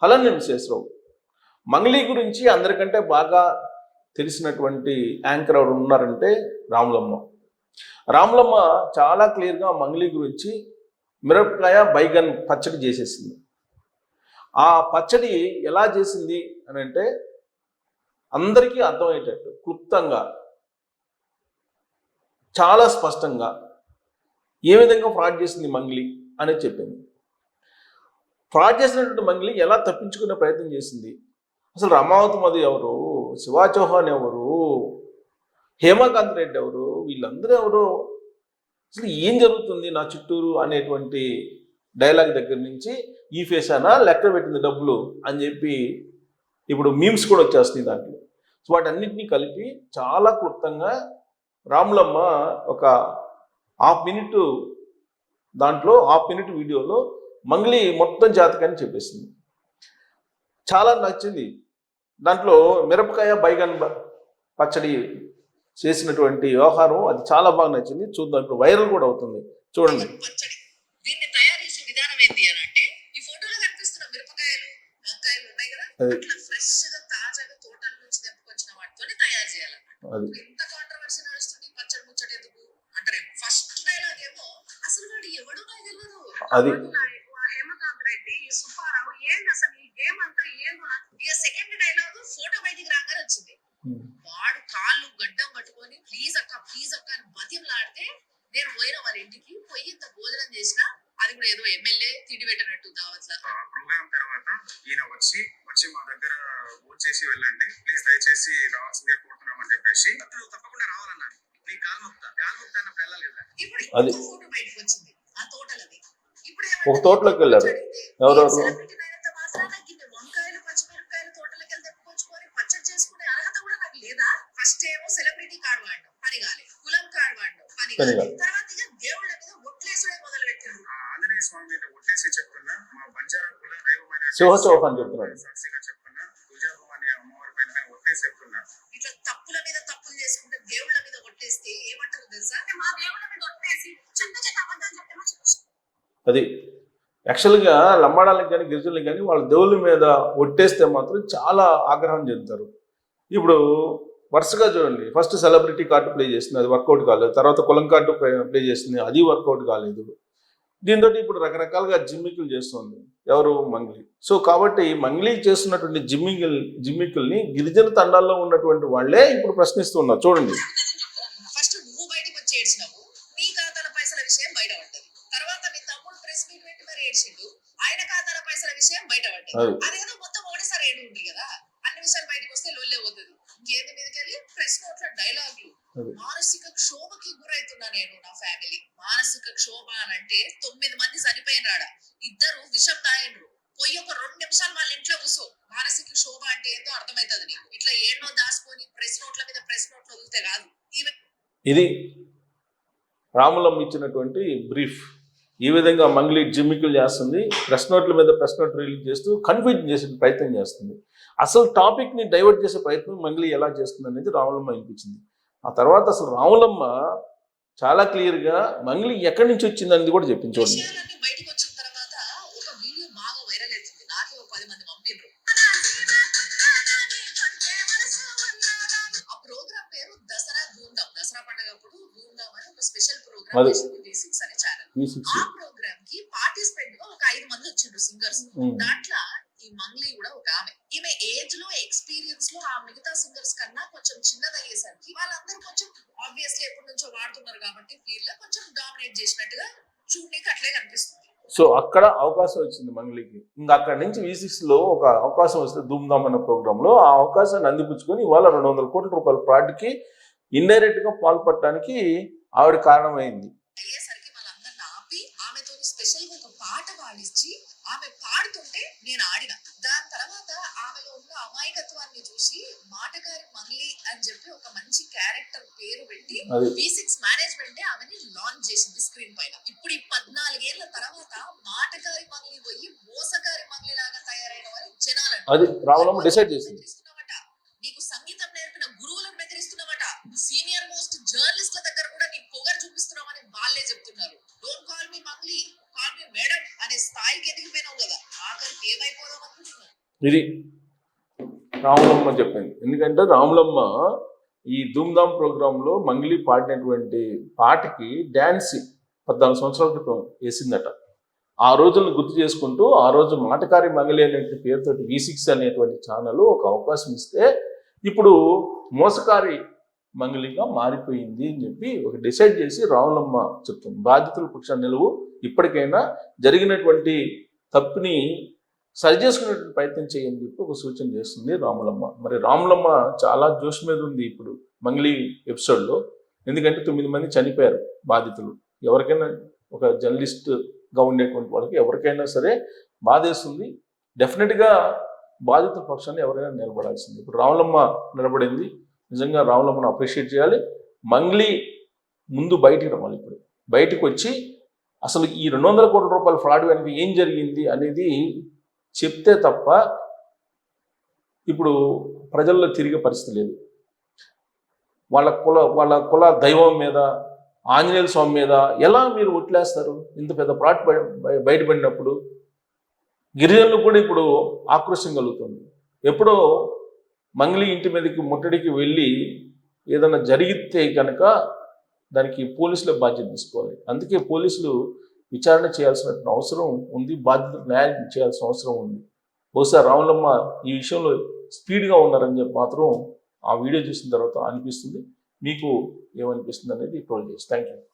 Holland Visweswara Rao. Mangli గురించి అందరికంటే బాగా తెలిసినటువంటి యాంకర్ ఎవరు ఉన్నారంటే రాములమ్మ. రాములమ్మ చాలా క్లియర్గా మంగ్లీ గురించి మిరపకాయ బైగన్ పచ్చడి చేసేసింది. ఆ పచ్చడి ఎలా చేసింది అని అంటే అందరికీ అర్థమయ్యేటట్టు క్లుప్తంగా చాలా స్పష్టంగా ఏ విధంగా ఫ్రాడ్ చేసింది మంగ్లీ అనేది చెప్పింది. ఫ్రాడ్ చేసినటువంటి మంగ్లీ ఎలా తప్పించుకునే ప్రయత్నం చేసింది, అసలు రమావతి మధు ఎవరు, శివా చౌహాన్ ఎవరు, హేమకాంత్ రెడ్డి ఎవరు, వీళ్ళందరూ ఎవరు, అసలు ఏం జరుగుతుంది నా చుట్టూరు అనేటువంటి డైలాగ్ దగ్గర నుంచి ఈ ఫేసానా లెక్క పెట్టింది డబ్బులు అని చెప్పి ఇప్పుడు మీమ్స్ కూడా వచ్చేస్తున్నాయి దాంట్లో. సో వాటన్నిటినీ కలిపి చాలా క్లుప్తంగా రాములమ్మ ఒక హాఫ్ మినిట్ దాంట్లో హాఫ్ మినిట్ వీడియోలో మంగ్లీ మొత్తం జాతకాన్ని చెప్పేసింది. చాలా నచ్చింది. దాంట్లో మిరపకాయ బైగన్ పచ్చడి చేసినటువంటి వ్యవహారం అది చాలా బాగా నచ్చింది. చూద్దాం, ఇప్పుడు వైరల్ కూడా అవుతుంది, చూడండి. దీన్ని తయారు చేసే విధానం ఏంటి అని అంటే ఈ ఫోటోలో కనిపిస్తున్న మిరపకాయలు వంకాయలు ఉన్నాయి కదా, అట్లా ఫ్రెష్ గా తాజాగా తోటల నుంచి తెంపుకొచ్చిన వాటితోనే తయారు చేయాలన్నమాట. ఎంత కాంట్రవర్సీ నడుస్తుంది పచ్చడి ముచ్చడి ఎందుకు అంటారు. ఫస్ట్ డైలాగ్ ఏమో అసలు వాడు ఎవడు నాకు తెలియదు, అది హేమకాంత్ రెడ్డి సుబ్బారావు ఏంది అసలు ఈ గేమ్ అంతా ఏమో. ఇక సెకండ్ డైలాగ్ ఫోటో బయటికి రాగానే వచ్చింది. వాడు కాళ్ళు గడ్డం పట్టుకొని ప్లీజ్ అక్క అని బతిమలాడితే నేను పోయిన వాళ్ళ ఇంటికి పోయి ఇంత భోజనం చేసిన, అది కూడా ఏదో ఎమ్మెల్యే తిండి పెట్టినట్టు దావట్ల. ప్రోగ్రామ్ తర్వాత ఈయన వచ్చి మా దగ్గర ఓట్ చేసి వెళ్ళండి ప్లీజ్, దయచేసి రావాల్సిందే కోరుతున్నామని చెప్పేసి తప్పకుండా రావాలన్నారు. నీ కాల్ముక్త అన్నప్పుడు వెళ్ళలేదా? ఇప్పుడు ఫోటో బయటకు వచ్చింది ఆ తోటలది. ఇప్పుడు ఒక తోటలోకి వెళ్ళారు ఎవరెవరు, వంకాయలు పచ్చిమిరపకాయలు తోటలోకి వెళ్ళి తెప్పుకొచ్చుకొని పచ్చడి చేసుకునే అర్హత కూడా నాకు లేదా? ఫస్ట్ ఏమో సెలబ్రిటీ కార్డు వాడడం పని కాలేదు, కులం కార్డు వాడడం పని కాలేదు, తర్వాత ఇక దేవుళ్ళ మీద ఒట్లేసుడే మొదలు పెట్టారు. ఆంజనేయ స్వామి మీద ఒట్టేసి చెప్తున్నా, మా బంజారా కుల దైవమైన శివచౌహాన్ చెప్తున్నారు, సాక్షిగా చెప్తున్నా, తుజాభవాని అమ్మవారి పైన ఒట్టేసి చెప్తున్నా. ఇట్లా తప్పుల మీద తప్పులు చేసుకుంటే దేవుళ్ళ మీద ఒట్టేస్తే ఏమంటారు తెలుసా? మా దేవుళ్ళ మీద ఒట్టేసి చిన్న చిన్న అబద్ధాలు చెప్పేమో. అది యాక్చువల్గా లంబాడాలకు కానీ గిరిజనులకు కానీ వాళ్ళ దేవుళ్ళ మీద ఒట్టేస్తే మాత్రం చాలా ఆగ్రహం చెందుతారు. ఇప్పుడు వరుసగా చూడండి, ఫస్ట్ సెలబ్రిటీ కార్డు ప్లే చేస్తుంది, అది వర్కౌట్ కాలేదు. తర్వాత కులం కార్డు ప్లే చేస్తుంది, అది వర్కౌట్ కాలేదు. దీంతో ఇప్పుడు రకరకాలుగా జిమ్మికులు చేస్తుంది ఎవరు, మంగ్లీ. సో కాబట్టి మంగ్లీ చేస్తున్నటువంటి జిమ్మికుల్ని గిరిజన తండాల్లో ఉన్నటువంటి వాళ్ళే ఇప్పుడు ప్రశ్నిస్తున్నారు. చూడండి, ఫస్ట్ నువ్వు బయటకు వచ్చి ఏడ్చినావు, నీ ఖాతాల పైసల విషయం బయట పడ్డది. తర్వాత మీ తమ్ముడు ప్రెస్ మీట్ పెట్టి మరి ఏడ్చిండు, ఆయన ఖాతాల పైసల విషయం బయట పడ్డది. అదేదో మొత్తం ఒకటేసారి ఏడు ఉంటుంది కదా, అన్ని విషయాలు బయటకు వస్తే లొల్లే పోతుంది. ఇంకేంది మీదకెళ్ళి ప్రెస్ నోట్ల డైలాగులు. మానసిక క్షోభకి గురైతున్నా నేను, నా ఫ్యామిలీ. మానసిక క్షోభ అని అంటే 9 మంది చనిపోయినాడ, 2 విషం తాగిండ్రు. పోయి ఒక 2 నిమిషాలు వాళ్ళ ఇంట్లో కూసో, మానసిక క్షోభ అంటే ఏంటో అర్థమవుతుంది నీకు. ఇట్లా ఏడనో దాచుకొని ప్రెస్ నోట్ల మీద ప్రెస్ నోట్లు వదిలితే కాదు. ఇది రాములమ్మ ఇచ్చినటువంటి బ్రీఫ్. ఈ విధంగా మంగ్లీ జిమ్మికులు చేస్తుంది, ప్రెస్ నోట్ల మీద ప్రెస్ నోట్ రిలీజ్ చేస్తూ కన్ఫ్యూజ్ చేసే ప్రయత్నం చేస్తుంది. అసలు టాపిక్ని డైవర్ట్ చేసే ప్రయత్నం మంగ్లీ ఎలా చేస్తుంది అనేది రాములమ్మ అనిపించింది. ఆ తర్వాత అసలు రాములమ్మ చాలా క్లియర్గా మంగ్లీ ఎక్కడి నుంచి వచ్చింది అనేది కూడా చెప్పింది. చూడండి, బయటకు వచ్చిన తర్వాత ఒక వీడియో బాగా వైరల్ అవుతుంది, నాకే 10 మంది పంపిండ్రు. ఆ ప్రోగ్రామ్ పేరు దసరా ధూమ్ధామ్. దసరా పండుగ అప్పుడు ధూమ్ధామ్ అని ఒక స్పెషల్ ప్రోగ్రామ్ చేసింది V6 అనే ఛానల్. ఆ ప్రోగ్రామ్ కి పార్టిసిపెంట్ గా ఒక 5 మంది వచ్చిండ్రు సింగర్స్. దాంట్లో ఈ మంగ్లీ కూడా ఒక ఆమె. ఈమె ఏజ్ లో ఎక్స్పీరియన్స్ లో ఆ మిగతా సింగర్స్ కన్నా కొంచెం చిన్నదయ్యేసరికి వాళ్ళందరూ కొంచెం ఆబ్వియస్లీ ఎప్పటి నుంచో వాడుతున్నారు కాబట్టి ఫీల్డ్ లో కొంచెం డామినేట్ చేసినట్టుగా చూడడానికి అట్లే కనిపిస్తుంది. సో అక్కడ అవకాశం వచ్చింది మంగ్లీకి. ఇంకా అక్కడి నుంచి V6 లో ఒక అవకాశం వస్తే ధూమ్ధామ్ అన్న ప్రోగ్రామ్ లో ఆ అవకాశాన్ని అందిపుచ్చుకొని ఇవాళ 200 కోట్ల రూపాయల ఫ్రాడ్కి ఇండైరెక్ట్ గా పాల్పడటానికి ఆవిడ కారణమైంది. అయ్యేసరికి వాళ్ళందరిని ఆపి ఆమెతో స్పెషల్ గా ఒక పాట పాడించి ఆమె పాడుతుంటే నేను ఆడిన. దాని తర్వాత ఆమెలో ఉన్న అమాయకత్వాన్ని చూసి మాటగారి మంగ్లీ అని చెప్పి ఒక మంచి క్యారెక్టర్ పేరు పెట్టి V6 మేనేజ్మెంట్ ఆమెని లాంచ్ చేసింది స్క్రీన్ పైన. ఇప్పుడు ఈ 14 ఏళ్ల తర్వాత మాటగారి మంగ్లీ పోయి మోసగారి మంగ్లీ లాగా తయారైన వారి జనాలు అది రాములమ్మ డిసైడ్ చేసింది. నీకు సంగీతం నేర్పిన గురువులను బెదిరిస్తున్నావట, సీనియర్ మోస్ట్ జర్నలిస్ట్ల దగ్గర కూడా నీ పొగరు చూపిస్తున్నావని వాళ్ళే చెప్తున్నారు. Don't call me Mangli, call me madam అనే స్థాయికి ఎదిగిపోయినావు కదా, ఆఖరికి ఏమైపోదాం అనుకుంటున్నావు. ఇది రాములమ్మ చెప్పింది. ఎందుకంటే రాములమ్మ ఈ ధూమ్ధామ్ ప్రోగ్రాంలో మంగ్లీ పాడినటువంటి పాటకి డ్యాన్స్ 14 సంవత్సరాల క్రితం వేసిందట. ఆ రోజులను గుర్తు చేసుకుంటూ ఆ రోజు మాటకారి మంగళి అనేటువంటి పేరుతోటి V6 అనేటువంటి ఛానల్ ఒక అవకాశం ఇస్తే ఇప్పుడు మోసకారి మంగళిగా మారిపోయింది అని చెప్పి ఒక డిసైడ్ చేసి రాములమ్మ చెప్తుంది. బాధితుల పక్షాన నిలువు, ఇప్పటికైనా జరిగినటువంటి తప్పుని సరిచేసుకునేటువంటి ప్రయత్నం చేయని చెప్పి ఒక సూచన చేస్తుంది రాములమ్మ. మరి రాములమ్మ చాలా జోష్ మీద ఉంది ఇప్పుడు మంగ్లీ ఎపిసోడ్లో. ఎందుకంటే 9 మంది చనిపోయారు బాధితులు. ఎవరికైనా ఒక జర్నలిస్ట్గా ఉండేటువంటి వాళ్ళకి ఎవరికైనా సరే బాధేస్తుంది. డెఫినెట్గా బాధితుల పక్షాన్ని ఎవరైనా నిలబడాల్సింది. ఇప్పుడు రాములమ్మ నిలబడింది. నిజంగా రాములమ్మను అప్రిషియేట్ చేయాలి. మంగ్లీ ముందు బయటికి రావాలి. ఇప్పుడు బయటకు వచ్చి అసలు ఈ 200 కోట్ల రూపాయల ఫ్రాడ్ వెనక ఏం జరిగింది అనేది చెప్తే తప్ప ఇప్పుడు ప్రజల్లో తిరిగే పరిస్థితి లేదు. వాళ్ళ కుల దైవం మీద, ఆంజనేయుల స్వామి మీద ఎలా మీరు ఒట్లేస్తారు? ఇంత పెద్ద ఫ్రాడ్ బయటపడినప్పుడు గిరిజనులు కూడా ఇప్పుడు ఆక్రోశం కలుగుతుంది. ఎప్పుడో మంగ్లీ ఇంటి మీదకి ముట్టడికి వెళ్ళి ఏదైనా జరిగితే కనుక దానికి పోలీసులే బాధ్యత తీసుకోవాలి. అందుకే పోలీసులు విచారణ చేయాల్సిన అవసరం ఉంది. బాధ్యతలు న్యాయం చేయాల్సిన అవసరం ఉంది. బహుశా రాములమ్మ ఈ విషయంలో స్పీడ్గా ఉన్నారని చెప్పి మాత్రం ఆ వీడియో చూసిన తర్వాత అనిపిస్తుంది. మీకు ఏమనిపిస్తుంది అనేది ట్రోల్ చేసి. Thank you.